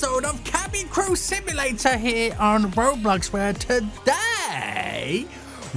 episode of Cabin Crew Simulator here on Roblox, where today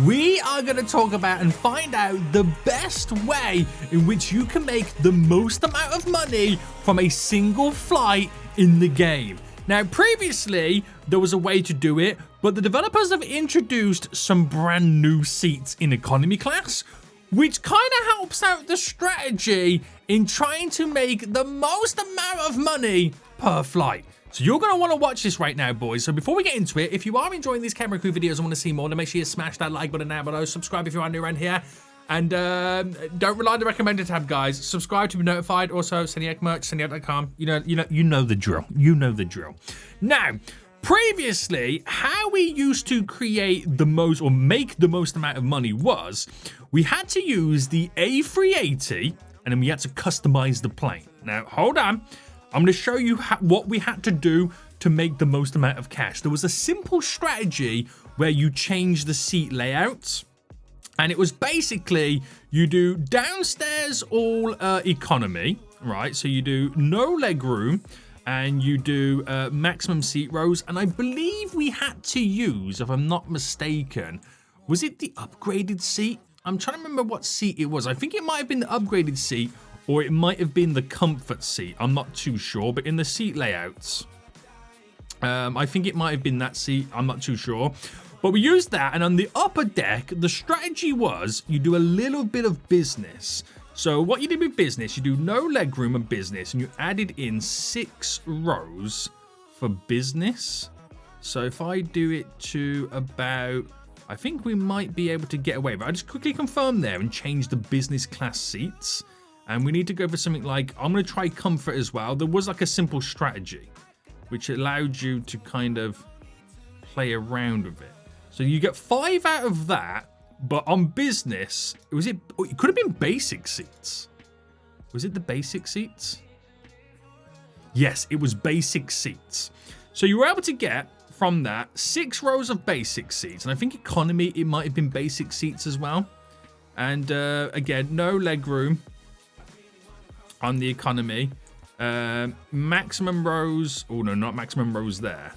we are going to talk about and find out the best way in which you can make the most amount of money from a single flight in the game. Now, previously, there was a way to do it, but the developers have introduced some brand new seats in economy class, which kind of helps out the strategy in trying to make the most amount of money per flight. So you're going to want to watch this right now, boys. So before we get into it, if you are enjoying these Camera Crew videos and want to see more, then make sure you smash that like button down below. Subscribe if you are new around here. And don't rely on the recommended tab, guys. Subscribe to be notified. Also, SENIAC merch, SENIAC.com. You know the drill. You know the drill. Now, previously, how we used to create the most or make the most amount of money was we had to use the A380 and then we had to customize the plane. Now, hold on. I'm going to show you what we had to do to make the most amount of cash. There was a simple strategy where you change the seat layouts. And it was basically, you do downstairs all economy, right? So you do no leg room and you do maximum seat rows. And I believe we had to use, if I'm not mistaken, was it the upgraded seat? I'm trying to remember what seat it was. I think it might have been the upgraded seat or it might have been the comfort seat. I'm not too sure, but in the seat layouts, I think it might have been that seat. I'm not too sure. But we used that, and on the upper deck, the strategy was you do a little bit of business. So what you did with business, you do no legroom and business, and you added in 6 rows for business. So if I do it to about, I think we might be able to get away. But I just quickly confirm there and change the business class seats. And we need to go for something like, I'm going to try comfort as well. There was like a simple strategy, which allowed you to kind of play around with it. So you get 5 out of that, but on business, it could have been basic seats. Was it the basic seats? Yes, it was basic seats. So you were able to get from that 6 rows of basic seats. And I think economy, it might have been basic seats as well. And again, no leg room on the economy. Maximum rows. Oh, no, not maximum rows there.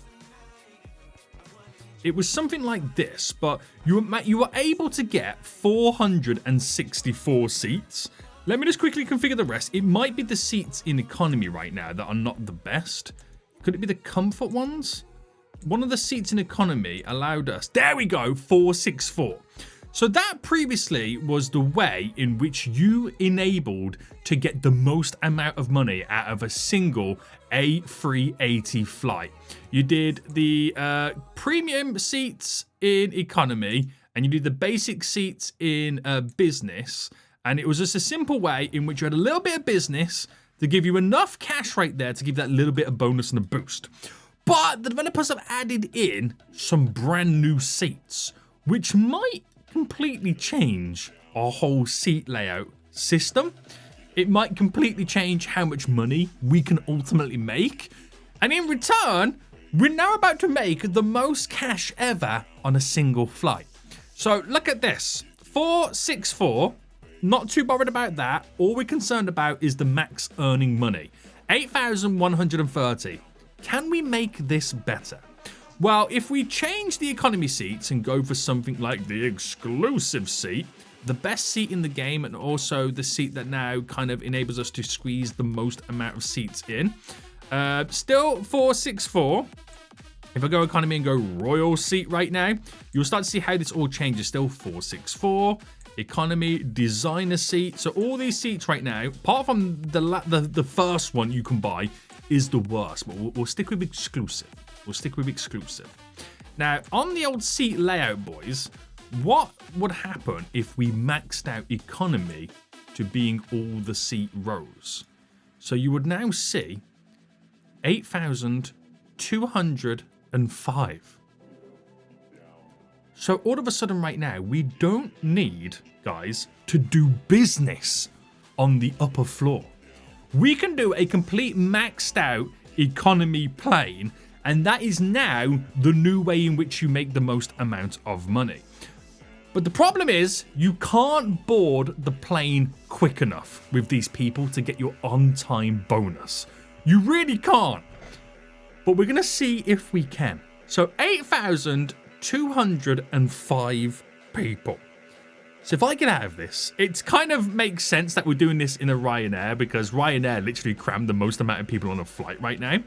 It was something like this, but you were able to get 464 seats. Let me just quickly configure the rest. It might be the seats in economy right now that are not the best. Could it be the comfort ones? One of the seats in economy allowed us, there we go, 464. So that previously was the way in which you enabled to get the most amount of money out of a single A380 flight. You did the premium seats in economy and you did the basic seats in business. And it was just a simple way in which you had a little bit of business to give you enough cash right there to give that little bit of bonus and a boost. But the developers have added in some brand new seats, which might completely change our whole seat layout system. It might completely change how much money we can ultimately make. And in return, we're now about to make the most cash ever on a single flight. So look at this. 464. Not too bothered about that. All we're concerned about is the max earning money. 8,130. Can we make this better? Well, if we change the economy seats and go for something like the exclusive seat, the best seat in the game and also the seat that now kind of enables us to squeeze the most amount of seats in. Still 464. If I go economy and go royal seat right now, you'll start to see how this all changes. Still 464. Economy, designer seat. So all these seats right now, apart from the first one you can buy, is the worst. But we'll stick with exclusive. We'll stick with exclusive. Now, on the old seat layout, boys, what would happen if we maxed out economy to being all the seat rows? So you would now see 8,205. So all of a sudden right now, we don't need, guys, to do business on the upper floor. We can do a complete maxed out economy plane, and that is now the new way in which you make the most amount of money. But the problem is you can't board the plane quick enough with these people to get your on-time bonus. You really can't. but we're going to see if we can. So 8,205 people. So if I get out of this, it kind of makes sense that we're doing this in a Ryanair, because Ryanair literally crammed the most amount of people on a flight right now.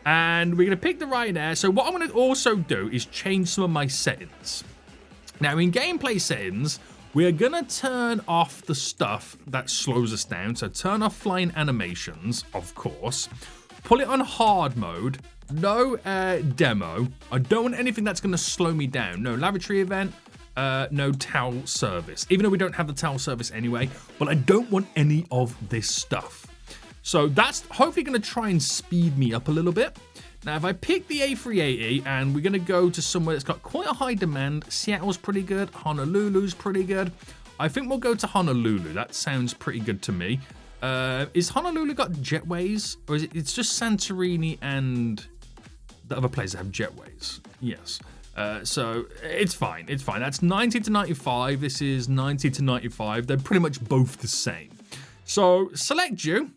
And we're going to pick the Ryanair. So what I'm going to also do is change some of my settings. Now in gameplay settings, we're going to turn off the stuff that slows us down. So turn off flying animations, of course. Pull it on hard mode. No demo. I don't want anything that's going to slow me down. No lavatory event. No towel service, even though we don't have the towel service anyway, but I don't want any of this stuff. So that's hopefully going to try and speed me up a little bit. Now, if I pick the A380 and we're going to go to somewhere that's got quite a high demand, Seattle's pretty good, Honolulu's pretty good. I think we'll go to Honolulu. That sounds pretty good to me. Is Honolulu got jetways, or is it's just Santorini and the other places have jetways? Yes. So it's fine. It's fine. That's 90 to 95. This is 90 to 95. They're pretty much both the same. So select you.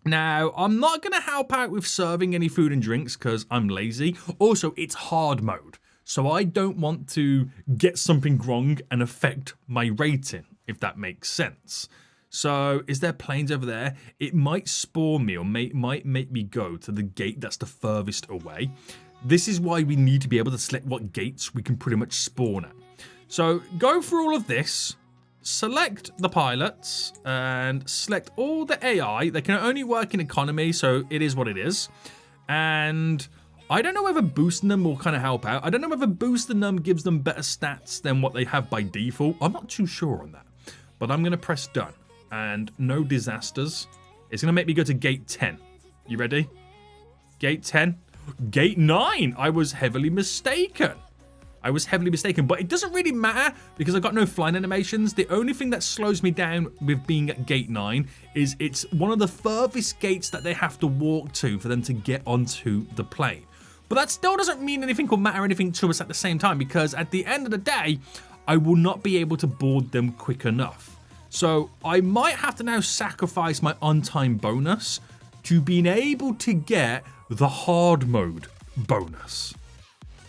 Now, I'm not going to help out with serving any food and drinks because I'm lazy. Also, it's hard mode. So I don't want to get something wrong and affect my rating, if that makes sense. So is there planes over there? It might spawn me or might make me go to the gate that's the furthest away. This is why we need to be able to select what gates we can pretty much spawn at. So go through all of this, select the pilots, and select all the AI. They can only work in economy, so it is what it is. And I don't know whether boosting them will kind of help out. I don't know whether boosting them gives them better stats than what they have by default. I'm not too sure on that. But I'm going to press done. And no disasters. It's going to make me go to gate 10. You ready? Gate 10. Gate 9. I was heavily mistaken. But it doesn't really matter because I've got no flying animations. The only thing that slows me down with being at gate 9 is it's one of the furthest gates that they have to walk to for them to get onto the plane. But that still doesn't mean anything will matter anything to us at the same time, because at the end of the day, I will not be able to board them quick enough. So I might have to now sacrifice my on-time bonus to being able to get the hard mode bonus.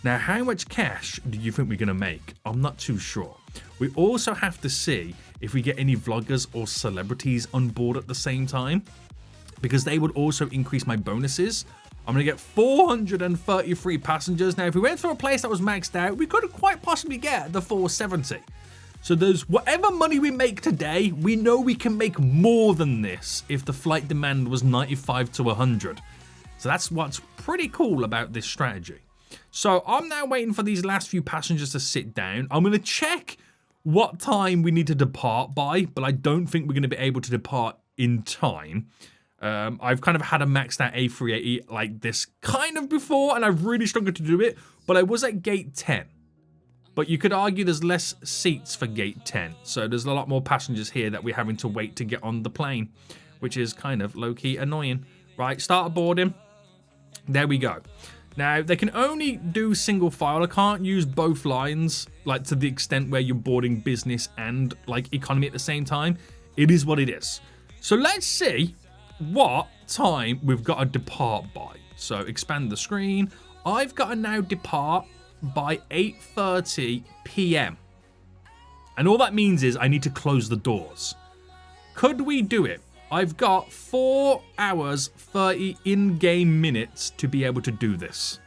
Now, how much cash do you think we're going to make? I'm not too sure. We also have to see if we get any vloggers or celebrities on board at the same time, because they would also increase my bonuses. I'm going to get 433 passengers. Now, if we went through a place that was maxed out, we could quite possibly get the 470. So there's whatever money we make today, we know we can make more than this if the flight demand was 95 to 100. So that's what's pretty cool about this strategy. So I'm now waiting for these last few passengers to sit down. I'm going to check what time we need to depart by, but I don't think we're going to be able to depart in time. I've kind of had a maxed out A380 like this kind of before, and I've really struggled to do it, but I was at gate 10. But you could argue there's less seats for gate 10, so there's a lot more passengers here that we're having to wait to get on the plane, which is kind of low-key annoying. Right, start boarding. There we go. Now, they can only do single file. I can't use both lines, like to the extent where you're boarding business and like economy at the same time. It is what it is. So let's see what time we've got to depart by. So expand the screen. I've got to now depart by 8:30 p.m. And all that means is I need to close the doors. Could we do it? I've got 4 hours, 30 in-game minutes to be able to do this.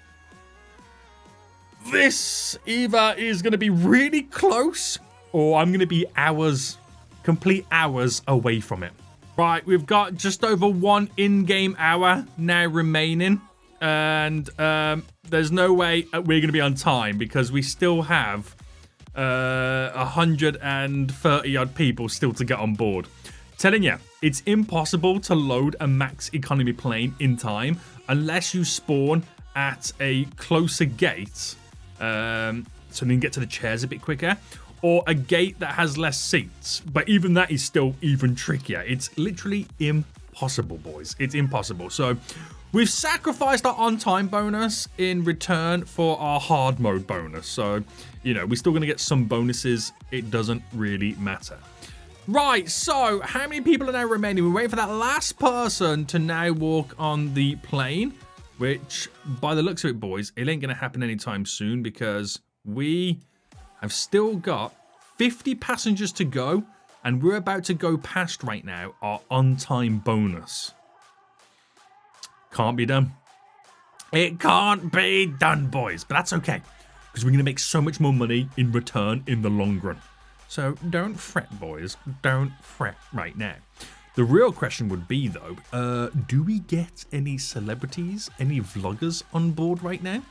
This either is going to be really close or I'm going to be hours, complete hours away from it. Right, we've got just over 1 in-game hour now remaining. And there's no way we're going to be on time because we still have 130 odd people still to get on board. Telling you, it's impossible to load a max economy plane in time unless you spawn at a closer gate, so you can get to the chairs a bit quicker, or a gate that has less seats. But even that is still even trickier. It's literally impossible, boys. It's impossible. So we've sacrificed our on-time bonus in return for our hard mode bonus. So, you know, we're still going to get some bonuses. It doesn't really matter. Right, so how many people are now remaining? We're waiting for that last person to now walk on the plane. which by the looks of it, boys, it ain't going to happen anytime soon because we have still got 50 passengers to go, and we're about to go past right now our on-time bonus. Can't be done. It can't be done, boys, but that's okay because we're going to make so much more money in return in the long run. So don't fret, boys. Don't fret right now. The real question would be, though, do we get any celebrities, any vloggers on board right now?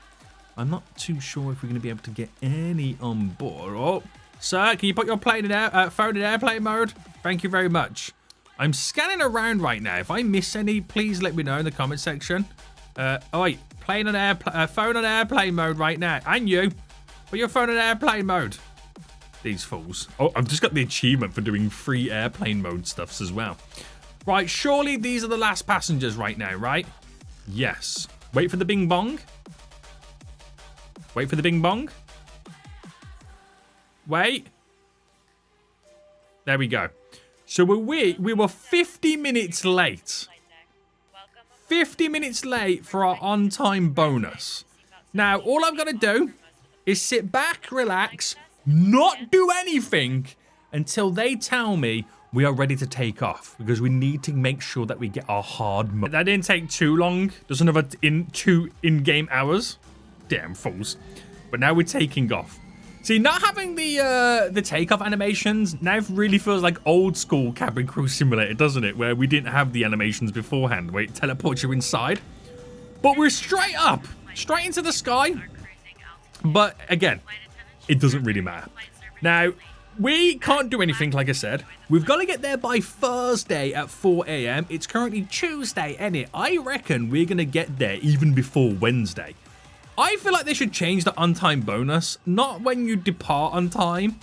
I'm not too sure if we're going to be able to get any on board. Oh, sir, can you put your phone in airplane mode? Thank you very much. I'm scanning around right now. If I miss any, please let me know in the comment section. Oh, wait. Phone on airplane mode right now. And you. Put your phone on airplane mode. These fools. Oh, I've just got the achievement for doing free airplane mode stuffs as well. Right, surely these are the last passengers right now, right? Yes. Wait for the bing bong. Wait for the bing bong. Wait. There we go. So we were 50 minutes late. 50 minutes late for our on-time bonus. Now, all I've got to do is sit back, relax, not do anything until they tell me we are ready to take off, because we need to make sure that we get our hard money. That didn't take too long. There's another 2 in-game hours. Damn fools. But now we're taking off. See, not having the takeoff animations now really feels like old school cabin crew simulator, doesn't it? Where we didn't have the animations beforehand, where it teleports you inside. But we're straight up, straight into the sky. But again, it doesn't really matter. Now, we can't do anything, like I said. We've got to get there by Thursday at 4 a.m. It's currently Tuesday, innit? I reckon we're going to get there even before Wednesday. I feel like they should change the on-time bonus. Not when you depart on time.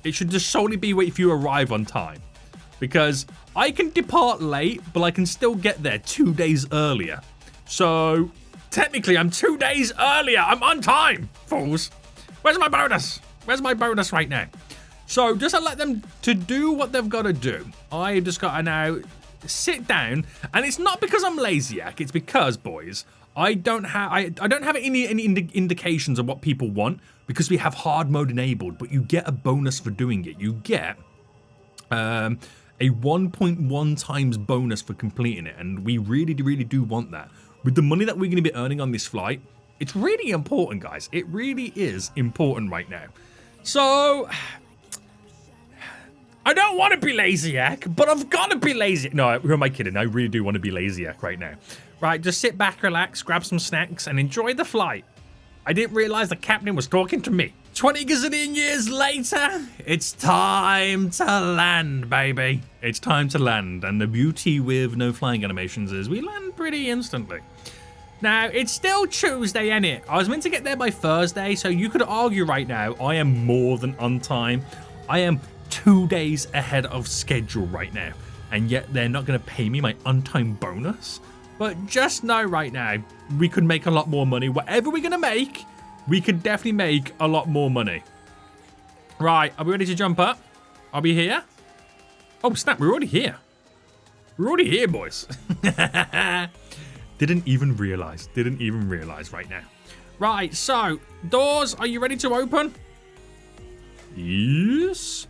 It should just solely be if you arrive on time. Because I can depart late, but I can still get there 2 days earlier. So, technically, I'm 2 days earlier. I'm on time, fools. Where's my bonus? Where's my bonus right now? So, just to let them to do what they've got to do, I just got to now sit down. And it's not because I'm lazy-ack. It's because, boys, I don't have any indications of what people want because we have hard mode enabled, but you get a bonus for doing it. You get a 1.1 times bonus for completing it, and we really do want that. With the money that we're going to be earning on this flight, it's really important, guys. It really is important right now. So, I don't want to be lazy-ack, but I've got to be lazy. No, who am I kidding? I really do want to be lazy-ack right now. Right, just sit back, relax, grab some snacks, and enjoy the flight. I didn't realize the captain was talking to me. 20 gazillion years later, it's time to land, baby. It's time to land, and the beauty with no flying animations is we land pretty instantly. Now, it's still Tuesday, ain't it? I was meant to get there by Thursday, so you could argue right now I am more than on time. I am 2 days ahead of schedule right now, and yet they're not going to pay me my on-time bonus? But just know right now, we could make a lot more money. Whatever we're going to make, we could definitely make a lot more money. Right, are we ready to jump up? Are we here? Oh, snap, we're already here. We're already here, boys. Didn't even realize right now. Right, so, doors, are you ready to open? Yes.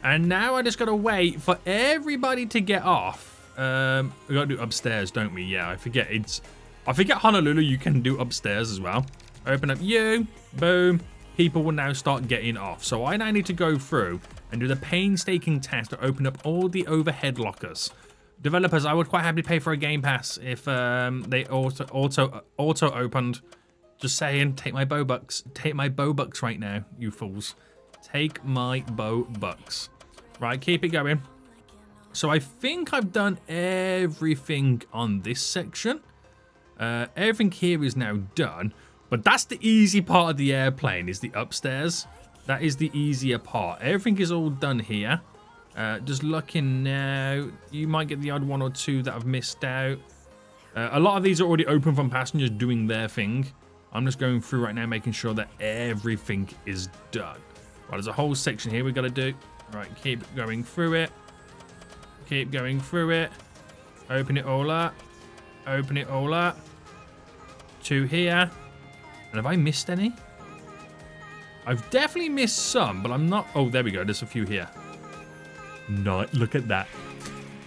And now I just got to wait for everybody to get off. We gotta do upstairs, don't we? Yeah, I forget Honolulu you can do upstairs as well. Open up you, boom. People will now start getting off. So I now need to go through and do the painstaking task to open up all the overhead lockers. Developers, I would quite happily pay for a game pass if they auto opened. Just saying, take my Bobucks. Take my Bobucks right now, you fools. Take my Bobucks. Right, keep it going. So I think I've done everything on this section. Everything here is now done. But that's the easy part of the airplane, is the upstairs. That is the easier part. Everything is all done here. Just looking now. You might get the odd one or two that I've missed out. A lot of these are already open from passengers doing their thing. I'm just going through right now, making sure that everything is done. Right, there's a whole section here we've got to do. Right, keep going through it. Keep going through it. Open it all up. Open it all up. 2 here. And have I missed any? I've definitely missed some, but I'm not... Oh, there we go. There's a few here. No, look at that.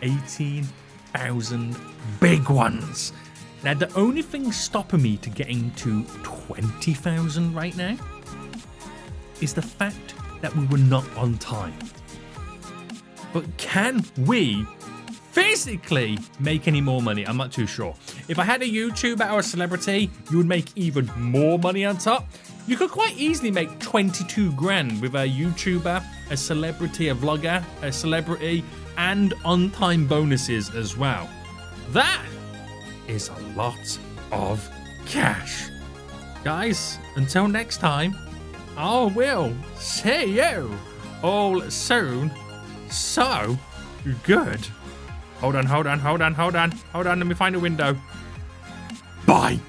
18,000 big ones. Now, the only thing stopping me to getting to 20,000 right now is the fact that we were not on time. But can we physically make any more money? I'm not too sure. If I had a YouTuber or a celebrity, you would make even more money on top. You could quite easily make 22 grand with a YouTuber, a celebrity, a vlogger, a celebrity, and on-time bonuses as well. That is a lot of cash. Guys, until next time, I will see you all soon. So good. Hold on. Let me find a window. Bye.